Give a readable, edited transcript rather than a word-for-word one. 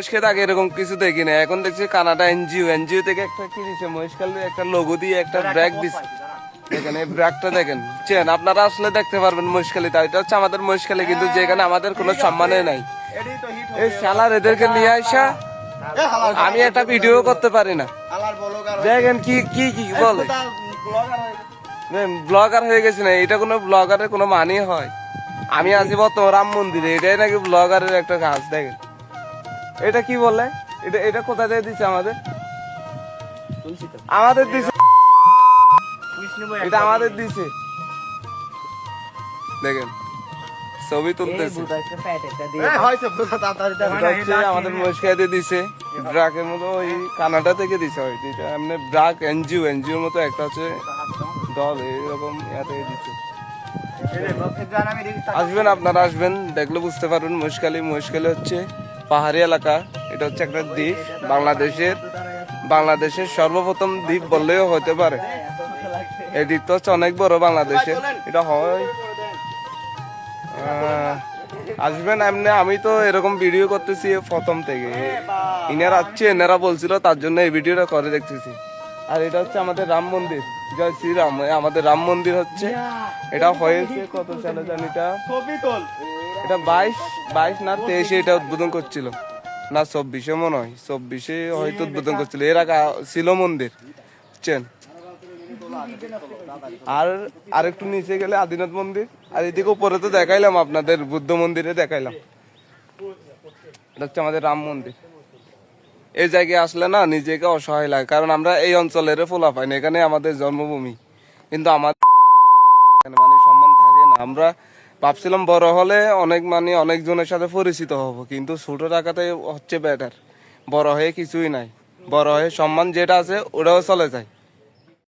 মহিষখালী আগে এরকম কিছু দেখি না, এখন দেখছি কানাডা এনজিও থেকে একটা কি দিচ্ছে, মহিষখালী একটা লোগো দিয়ে একটা ব্র্যাক দিচ্ছে। দেখেন এই ব্র্যাকটা দেখেন, চেন আপনারা আসলে দেখতে পারবেন মহিষখালীতে। এটা হচ্ছে আমাদের মহিষখালী, কিন্তু যেখানে আমাদের কোনো সম্মানে নাই। এই শালার এদেরকে নিয়ে আসা আমি একটা ভিডিও করতে পারি না। দেখেন কি কি কি বলে, ব্লগার হয়ে গেছে না, এটা কোনো ব্লগারের কোনো মানে হয়? আমি আছি বর্তমান রাম মন্দিরে, এটাই নাকি ব্লগারের একটা কাজ। দেখেন এটা কি বলে, এটা এটা কোথা থেকে দিচ্ছে আমাদের আমাদের দিছে, এটা আমাদের দিছে। দেখেন ছবি তুলতেছে, আমাদের মহিষখালীতে দিছে ব্রাকের মতো, ওই কানাডা থেকে দিছে হয়তো। এটা এমনি ব্রাক এনজিওর মতো একটা হচ্ছে দল, এইরকম ইয়া থেকে দিচ্ছে। আসবেন আপনারা, আসবেন, দেখলে বুঝতে পারবেন। মহিষখালী হচ্ছে পাহাড়ি এলাকা, এটা হচ্ছে একটা দ্বীপ, বাংলাদেশের সর্বপ্রথম দ্বীপ বললেও হতে পারে। এই দ্বীপটা হচ্ছে অনেক বড় বাংলাদেশের, এটা হয়। আসবেন এমনি, আমি তো এরকম ভিডিও করতেছি প্রথম থেকে, এনারা বলছিল, তার জন্য এই ভিডিওটা করে দেখতেছি। আর এটা হচ্ছে আমাদের রাম মন্দির, জয় শ্রীরাম। আমাদের রাম মন্দির হচ্ছে, এটা হয়েছে কত সালে জানি, এটা 22 না 23 এটা উদ্বোধন করছিল, না 24 মনে হয়, 24 হয়তো উদ্বোধন করছিল। এর আগে ছিল মন্দির, বুঝছেন। আর আরেকটু নিচে গেলে আদিনাথ মন্দির, আর এদিকে উপরে তো দেখাইলাম আপনাদের, বুদ্ধ মন্দিরে দেখাইলাম। এটা হচ্ছে আমাদের রাম মন্দির। এই জায়গায় আসলে না নিজেকে অসহায় লাগে, কারণ আমরা এই অঞ্চলের ফোলা পাই না, এখানে আমাদের জন্মভূমি, কিন্তু আমাদের মানে সম্মান থাকে না। আমরা ভাবছিলাম বড় হলে অনেকজনের সাথে পরিচিত হব, কিন্তু ছোট টাকাতে হচ্ছে বেটার। বড় হয়ে কিছুই নাই, বড় হয়ে সম্মান যেটা আছে ওটাও চলে যায়।